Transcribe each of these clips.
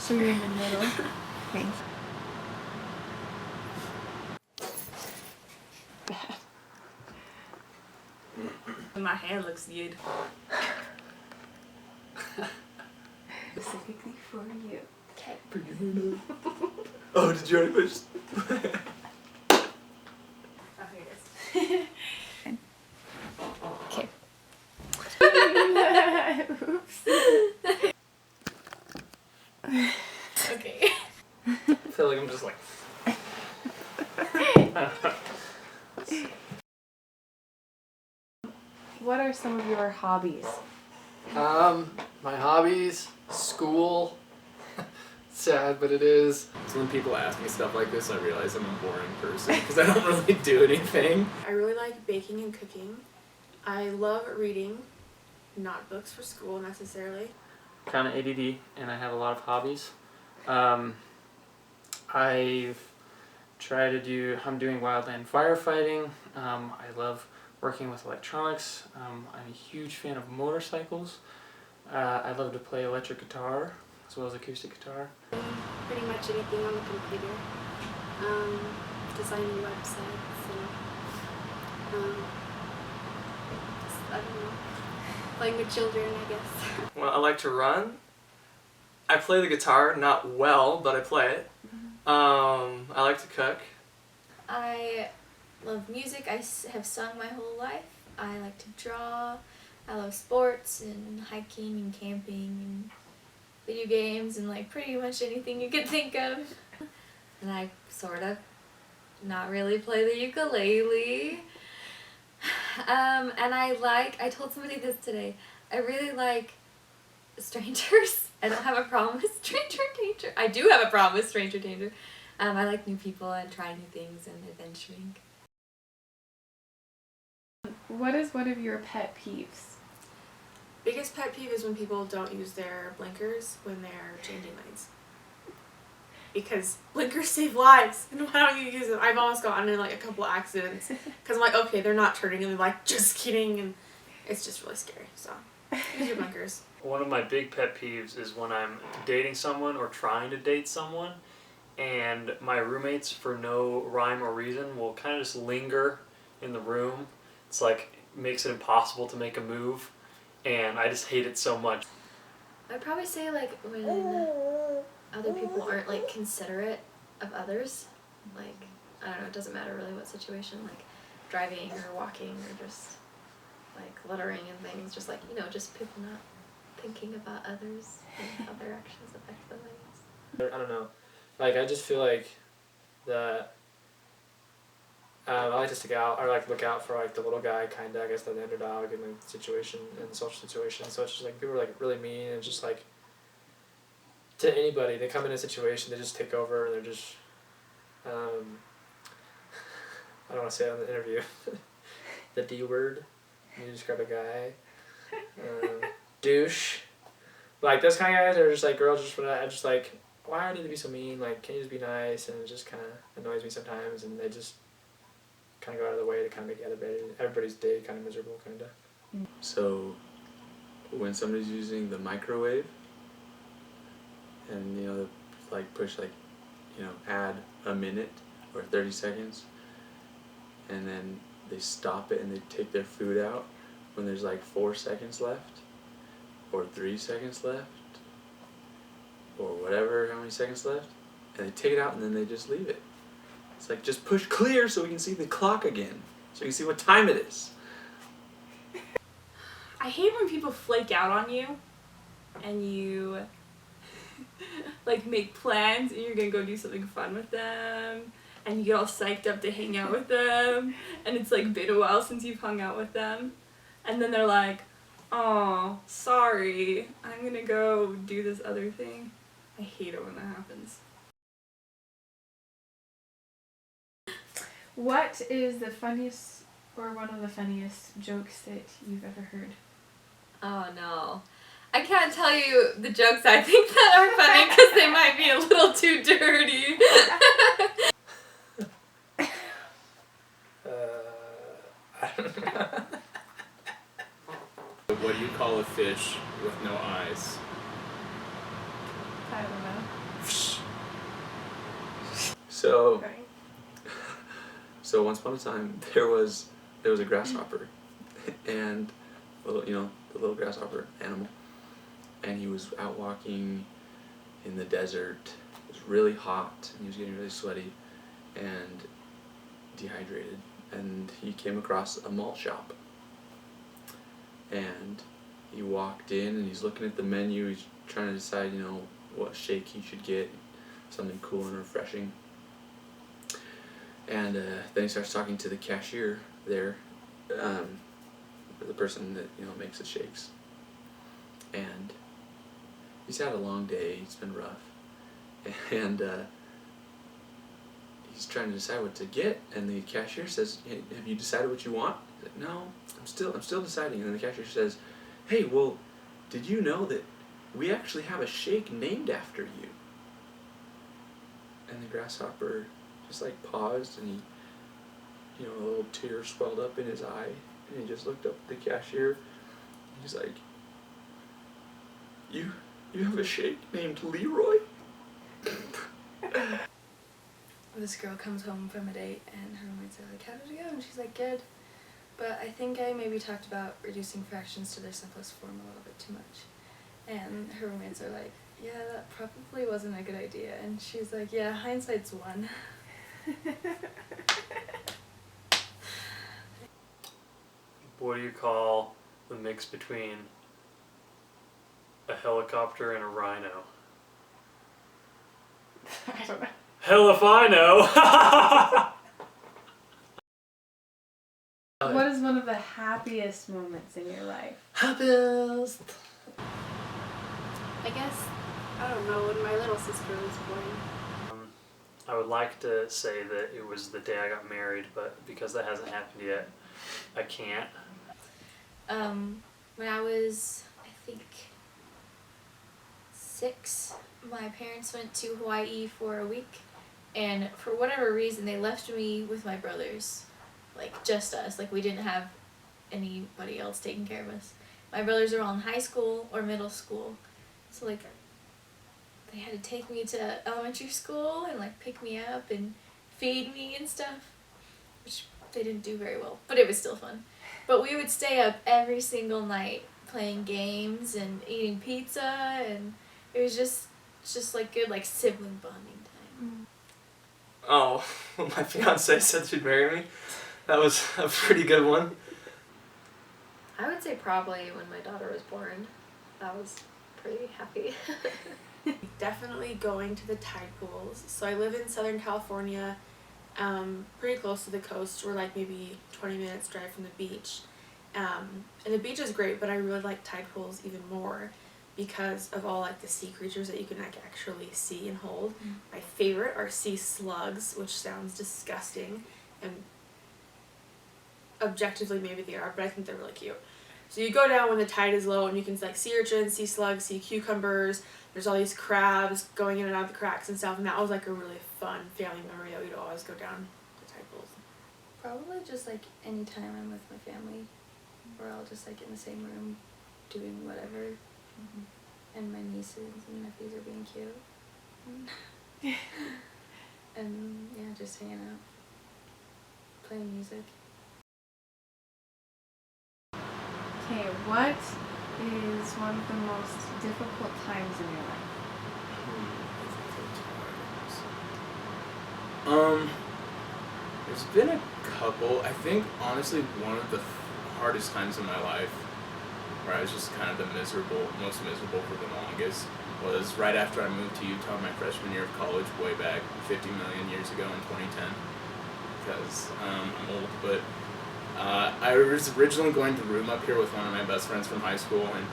So you're in the middle. Thanks. My hair looks good. Specifically for you. Okay. Oh, did you already push? Okay. Okay. I feel like I'm just like. What are some of your hobbies? My hobbies, school. Sad, but it is. So when people ask me stuff like this, I realize I'm a boring person because I don't really do anything. I really like baking and cooking. I love reading, not books for school necessarily. Kind of ADD, and I have a lot of hobbies. I've tried to do. I'm doing wildland firefighting. I love working with electronics. I'm a huge fan of motorcycles. I love to play electric guitar as well as acoustic guitar. Pretty much anything on the computer. Designing websites and just, I don't know, playing with children, I guess. Well, I like to run. I play the guitar, not well, but I play it. I like to cook. I love music. I have sung my whole life. I like to draw. I love sports and hiking and camping and video games and like pretty much anything you could think of. And I sort of not really play the ukulele. And I told somebody this today, I really like strangers. I don't have a problem with stranger danger. I do have a problem with stranger danger. I like new people and trying new things and adventuring. What is one of your pet peeves? Biggest pet peeve is when people don't use their blinkers when they're changing lanes. Because blinkers save lives, and why don't you use them? I've almost gotten in like a couple accidents because I'm like, okay, they're not turning, and they're like, just kidding, and it's just really scary. So use your blinkers. One of my big pet peeves is when I'm dating someone or trying to date someone, and my roommates, for no rhyme or reason, will kind of just linger in the room. It's like makes it impossible to make a move, and I just hate it so much. I'd probably say like when other people aren't like considerate of others, like I don't know, it doesn't matter really what situation, like driving or walking or just like littering and things, just like, you know, just people not thinking about others and how their actions affect them, I guess. I don't know, like I just feel like that I like to stick out or like look out for like the little guy, kind of, I guess, the underdog in the situation, in the social situation. So it's just like people are like really mean and just like to anybody, they come in a situation, they just take over and they're just I don't want to say it on the interview. The D word. You describe a guy. Douche. Like those kind of guys are just like girls just like, why do I need to be so mean? Like, can you just be nice? And it just kind of annoys me sometimes, and they just kind of go out of the way to kind of make everybody's day kind of miserable, kind of. So, when somebody's using the microwave, and you know, like push like, you know, add a minute or 30 seconds, and then they stop it and they take their food out when there's like 4 seconds left, or 3 seconds left, or whatever, how many seconds left, and they take it out and then they just leave it. It's like, just push clear so we can see the clock again, so you can see what time it is. I hate when people flake out on you and you like make plans and you're gonna go do something fun with them and you get all psyched up to hang out with them and it's like been a while since you've hung out with them and then they're like, oh, sorry, I'm gonna go do this other thing. I hate it when that happens. What is the funniest or one of the funniest jokes that you've ever heard? Oh no. I can't tell you the jokes I think that are funny because they might be a little too dirty. I don't know. What do you call a fish with no eyes? I don't know. So Okay. so once upon a time there was a grasshopper, and the little grasshopper animal, and he was out walking in the desert. It was really hot, and he was getting really sweaty and dehydrated, and he came across a malt shop. And he walked in, and he's looking at the menu. He's trying to decide, what shake he should get, something cool and refreshing. And then he starts talking to the cashier there, the person that makes the shakes. And he's had a long day. It's been rough, and he's trying to decide what to get. And the cashier says, "Hey, have you decided what you want?" He's like, "No, I'm still deciding." And then the cashier says, "Hey, well, did you know that we actually have a shake named after you?" And the grasshopper just paused, and he, a little tear swelled up in his eye, and he just looked up at the cashier, and he's like, You have a shake named Leroy?" This girl comes home from a date and her roommates are like, "How did it go?" And she's like, "Good. But I think I maybe talked about reducing fractions to their simplest form a little bit too much." And her roommates are like, "Yeah, that probably wasn't a good idea." And she's like, "Yeah, hindsight's one." What do you call the mix between a helicopter and a rhino? I don't know. Hell if I know! What is one of the happiest moments in your life? Happiest. I guess, I don't know, when my little sister was born. I would like to say that it was the day I got married, but because that hasn't happened yet, I can't. When I was, I think, 6, my parents went to Hawaii for a week, and for whatever reason they left me with my brothers, just us, we didn't have anybody else taking care of us. My brothers are all in high school or middle school, so they had to take me to elementary school and pick me up and feed me and stuff, which they didn't do very well, but it was still fun. But we would stay up every single night playing games and eating pizza, and it was just good sibling bonding time. Oh, when my fiance said she'd marry me. That was a pretty good one. I would say probably when my daughter was born. That was pretty happy. Definitely going to the tide pools. So I live in Southern California, pretty close to the coast. We're maybe 20 minutes drive from the beach. And the beach is great, but I really like tide pools even more because of all the sea creatures that you can actually see and hold. My favorite are sea slugs, which sounds disgusting, and objectively maybe they are, but I think they're really cute. So you go down when the tide is low and you can see sea urchins, sea slugs, sea cucumbers. There's all these crabs going in and out of the cracks and stuff, and that was a really fun family memory that we'd always go down the tide pools. Probably just any time I'm with my family, we're all just in the same room doing whatever, and my nieces and nephews are being cute. And yeah, just hanging out, playing music. Okay, what is one of the most difficult times in your life? There's been a couple. I think honestly one of the hardest times in my life, where I was just kind of most miserable for the longest, was right after I moved to Utah my freshman year of college, way back 50 million years ago in 2010. Because I'm old, but I was originally going to room up here with one of my best friends from high school, and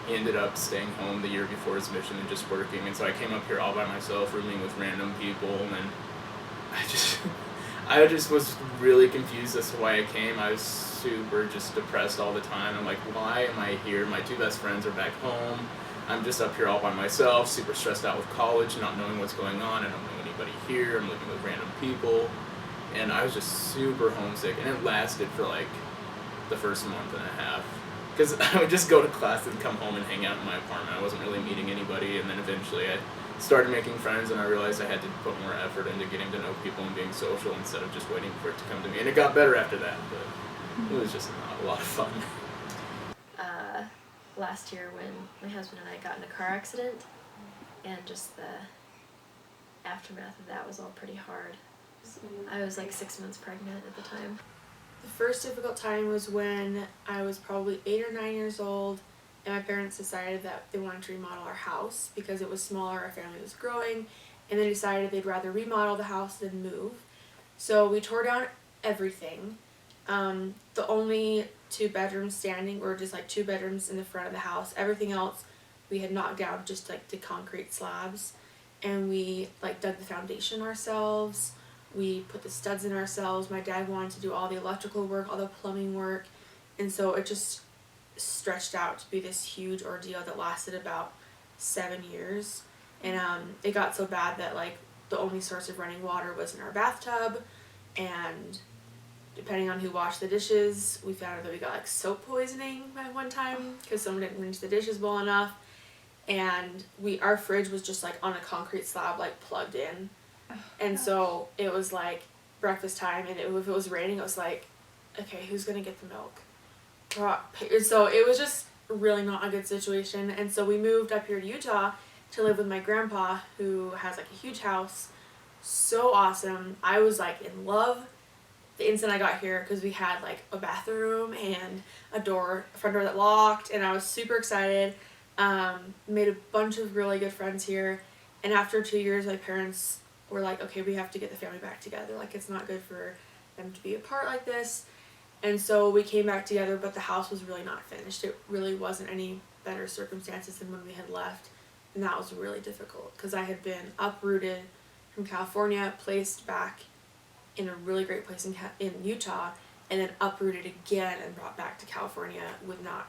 he ended up staying home the year before his mission and just working, and so I came up here all by myself, rooming with random people, and I just was really confused as to why I came. I was super just depressed all the time. I'm like, why am I here? My 2 best friends are back home. I'm just up here all by myself, super stressed out with college, not knowing what's going on. I don't know anybody here. I'm living with random people. And I was just super homesick, and it lasted for the first month and a half. Because I would just go to class and come home and hang out in my apartment. I wasn't really meeting anybody, and then eventually I started making friends, and I realized I had to put more effort into getting to know people and being social instead of just waiting for it to come to me. And it got better after that, but it was just not a lot of fun. Last year when my husband and I got in a car accident, and just the aftermath of that was all pretty hard. I was like 6 months pregnant at the time. The first difficult time was when I was probably 8 or 9 years old, and my parents decided that they wanted to remodel our house because it was smaller, our family was growing, and they decided they'd rather remodel the house than move. So we tore down everything. The only 2 bedrooms standing were just like 2 bedrooms in the front of the house. Everything else we had knocked down just like to concrete slabs, and we like dug the foundation ourselves. We put the studs in ourselves. My dad wanted to do all the electrical work, all the plumbing work, and so it just stretched out to be this huge ordeal that lasted about 7 years. And it got so bad that like the only source of running water was in our bathtub, and depending on who washed the dishes, we found out that we got like soap poisoning by one time because someone didn't rinse the dishes well enough. And our fridge was just like on a concrete slab, like plugged in. And so it was like breakfast time, and if it was raining, it was like, okay, who's gonna get the milk? So it was just really not a good situation. And so we moved up here to Utah to live with my grandpa, who has like a huge house. So awesome. I was like in love the instant I got here because we had like a bathroom and a front door that locked, and I was super excited. Made a bunch of really good friends here, and after 2 years my parents were like, okay, we have to get the family back together, like it's not good for them to be apart like this. And so we came back together, but the house was really not finished. It really wasn't any better circumstances than when we had left, and that was really difficult because I had been uprooted from California, placed back in a really great place in Utah, and then uprooted again and brought back to California with not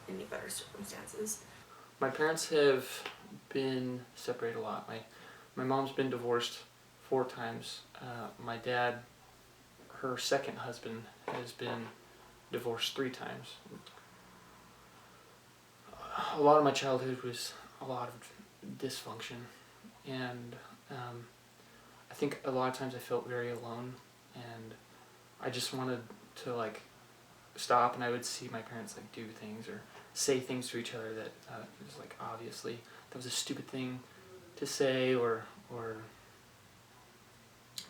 any better circumstances. My parents have been separated a lot. My mom's been divorced 4 times. My dad, her second husband, has been divorced 3 times. A lot of my childhood was a lot of dysfunction, and I think a lot of times I felt very alone, and I just wanted to like stop, and I would see my parents like do things or say things to each other that was like obviously that was a stupid thing to say, or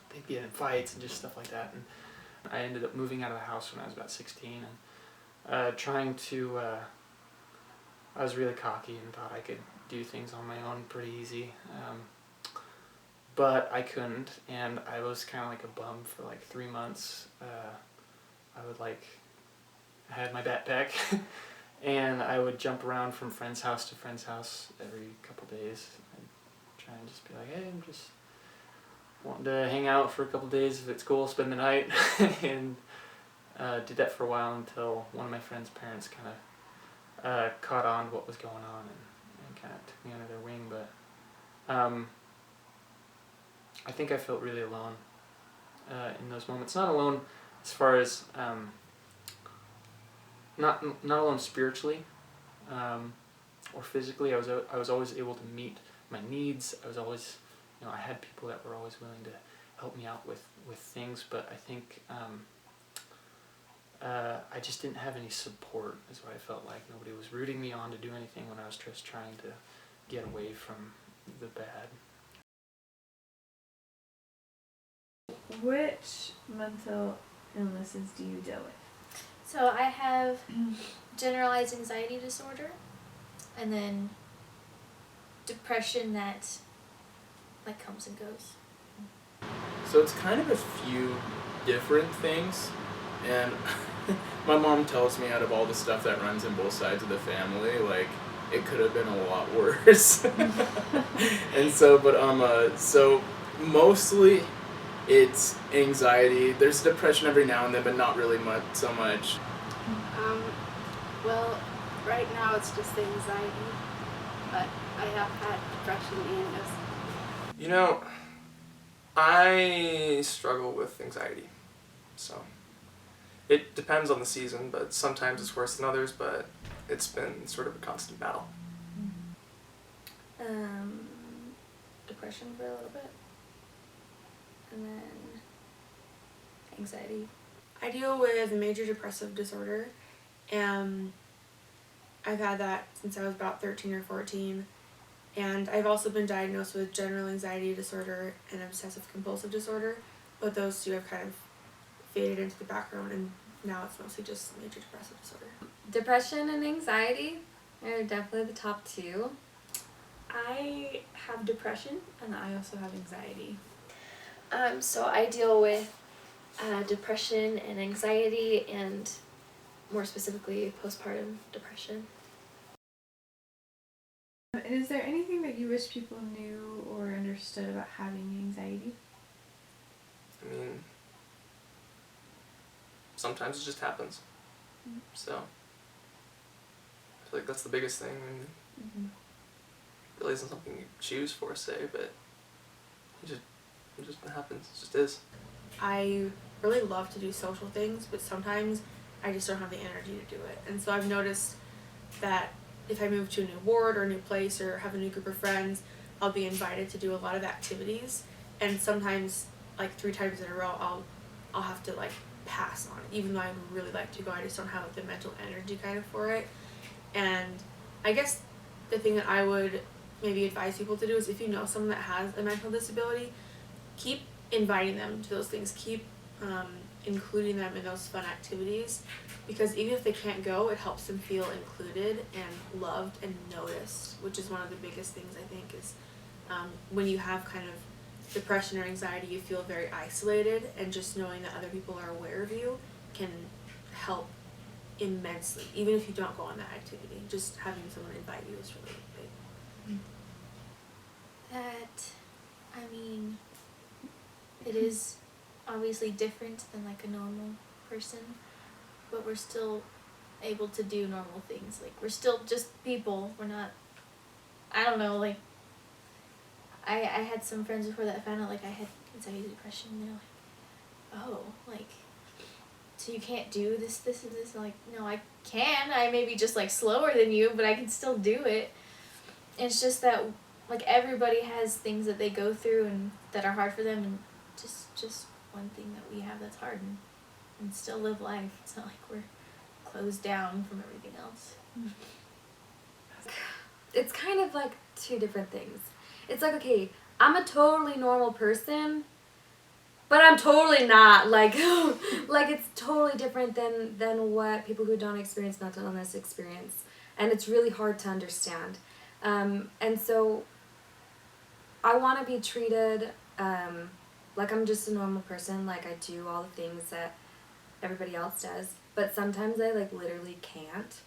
they'd get in fights and just stuff like that. And I ended up moving out of the house when I was about 16, and trying to I was really cocky and thought I could do things on my own pretty easy, but I couldn't, and I was kind of like a bum for like 3 months. I would like, I had my backpack and I would jump around from friend's house to friend's house every couple days. I'd try and just be like, hey, I'm just wanting to hang out for a couple days if it's cool, spend the night. And did that for a while until one of my friend's parents kind of caught on what was going on and kind of took me under their wing. But I think I felt really alone in those moments. Not alone as far as not alone spiritually or physically. I was always able to meet my needs. I was always, I had people that were always willing to help me out with things. But I think I just didn't have any support. Is what I felt like. Nobody was rooting me on to do anything when I was just trying to get away from the bad. Which mental illnesses do you deal with? So I have generalized anxiety disorder, and then depression that like comes and goes. So it's kind of a few different things, and my mom tells me out of all the stuff that runs in both sides of the family, like, it could have been a lot worse. And so, but so mostly it's anxiety. There's depression every now and then, but not really so much. Well, right now it's just anxiety, but I have had depression and I struggle with anxiety, so it depends on the season, but sometimes it's worse than others, but it's been sort of a constant battle. depression for a little bit. And then anxiety. I deal with major depressive disorder, and I've had that since I was about 13 or 14. And I've also been diagnosed with general anxiety disorder and obsessive compulsive disorder, but those two have kind of faded into the background, and now it's mostly just major depressive disorder. Depression and anxiety are definitely the top two. I have depression and I also have anxiety. So I deal with depression and anxiety, and more specifically postpartum depression. And is there anything that you wish people knew or understood about having anxiety? I mean, sometimes it just happens. So I feel like that's the biggest thing. I mean, it really isn't something you choose for, say, but it just happens. It just is. I really love to do social things, but sometimes I just don't have the energy to do it. And so I've noticed that if I move to a new ward or a new place or have a new group of friends, I'll be invited to do a lot of activities, and sometimes like 3 times in a row I'll have to like pass on it, even though I would really like to go. I just don't have like the mental energy kind of for it. And I guess the thing that I would maybe advise people to do is, if you know someone that has a mental disability, keep inviting them to those things, keep including them in those fun activities, because even if they can't go, it helps them feel included and loved and noticed, which is one of the biggest things I think is when you have kind of depression or anxiety, you feel very isolated, and just knowing that other people are aware of you can help immensely, even if you don't go on that activity. Just having someone invite you is really big. That, I mean, it is obviously different than like a normal person, but we're still able to do normal things. Like, we're still just people. We're not, I don't know, like, I had some friends before that found out like I had anxiety, depression, and they're like, oh, like, so you can't do this, this, and this. And like, no, I can. I may be just like slower than you, but I can still do it. And it's just that like everybody has things that they go through and that are hard for them, and just one thing that we have that's hard, and still live life. It's not like we're closed down from everything else. It's kind of like two different things. It's like, okay, I'm a totally normal person, but I'm totally not. Like, like it's totally different than what people who don't experience mental illness experience. And it's really hard to understand. And so I want to be treated like I'm just a normal person, like I do all the things that everybody else does. But sometimes I like literally can't.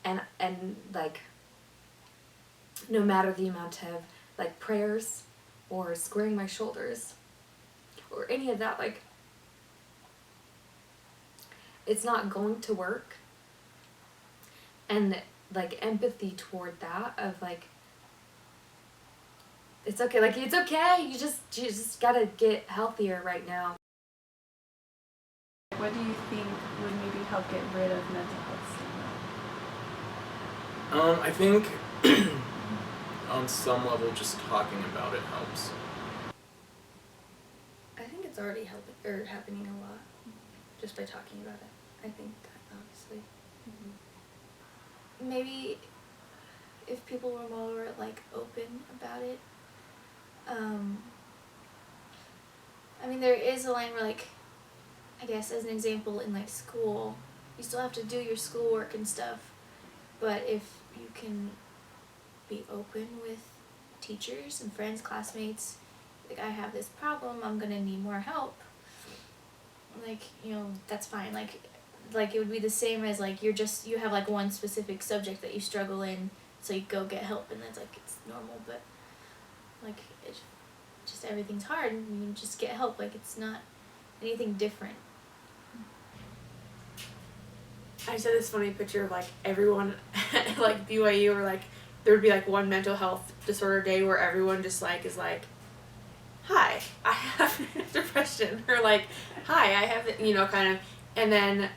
And like, no matter the amount of like prayers or squaring my shoulders or any of that, like, it's not going to work. And like empathy toward that of like, it's okay, like it's okay, you just gotta get healthier right now. What do you think would maybe help get rid of mental health stigma? I think on some level just talking about it helps. I think it's already happening a lot just by talking about it. I think that, honestly. Maybe if people were more like open about it. I mean, there is a line where, like, I guess as an example, in like school, you still have to do your schoolwork and stuff, but if you can be open with teachers and friends, classmates, like, I have this problem, I'm gonna need more help, like, you know, that's fine. Like it would be the same as like you have like one specific subject that you struggle in, so you go get help, and that's like, it's normal. But like, it's just, everything's hard and you just get help. Like, it's not anything different. I saw this funny picture of like everyone at like BYU, or like there would be like one mental health disorder day where everyone just like is like, hi, I have depression, or like, hi, I have, you know, kind of, and then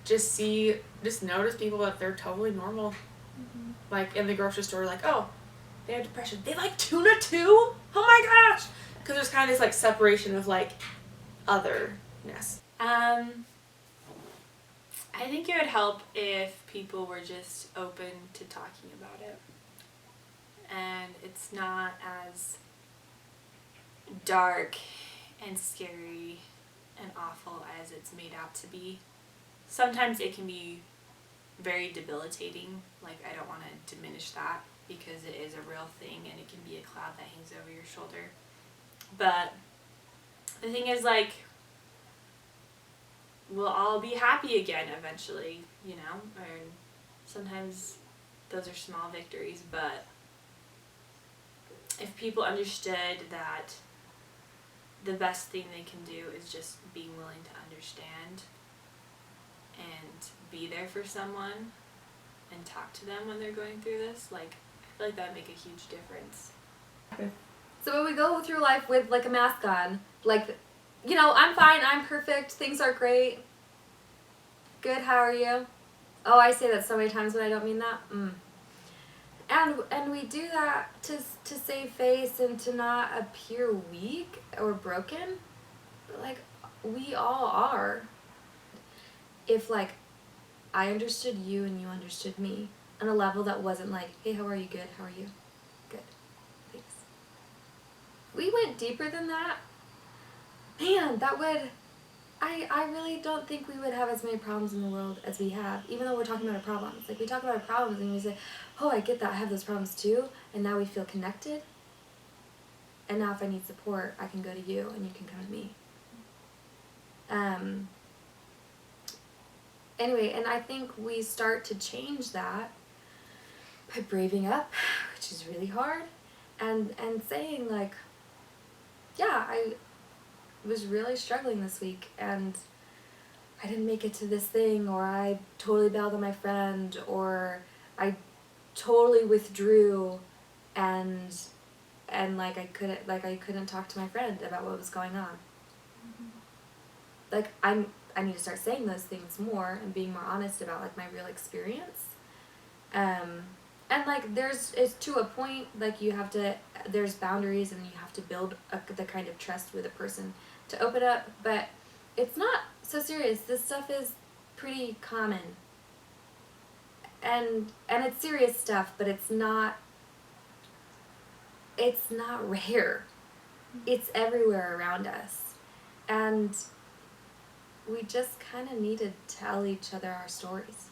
just notice people that they're totally normal. Like in the grocery store, like, oh, they have depression. They like tuna too? Oh my gosh! Because there's kind of this like separation of like otherness. I think it would help if people were just open to talking about it. And it's not as dark and scary and awful as it's made out to be. Sometimes it can be very debilitating. Like, I don't want to diminish that because it is a real thing and it can be a cloud that hangs over your shoulder. But the thing is, like, we'll all be happy again eventually, you know? Or sometimes those are small victories, but if people understood that the best thing they can do is just being willing to understand and be there for someone and talk to them when they're going through this, like, I feel like that would make a huge difference. So when we go through life with like a mask on, like, you know, I'm fine, I'm perfect, things are great. Good, how are you? Oh, I say that so many times but I don't mean that. And we do that to save face and to not appear weak or broken. But like, we all are. If like I understood you and you understood me on a level that wasn't like, hey, how are you? Good, how are you? Good, thanks. We went deeper than that. Man, that would, I really don't think we would have as many problems in the world as we have, even though we're talking about our problems. Like, we talk about our problems and we say, oh, I get that, I have those problems too, and now we feel connected. And now if I need support, I can go to you and you can come to me. Anyway, and I think we start to change that by braving up, which is really hard, and saying like, yeah, I was really struggling this week and I didn't make it to this thing, or I totally bailed on my friend, or I totally withdrew and like I couldn't talk to my friend about what was going on. Like, I need to start saying those things more and being more honest about like my real experience. And like it's to a point, like there's boundaries and you have to build the kind of trust with a person to open up, but it's not so serious. This stuff is pretty common. And it's serious stuff, but it's not rare. It's everywhere around us. And we just kind of need to tell each other our stories.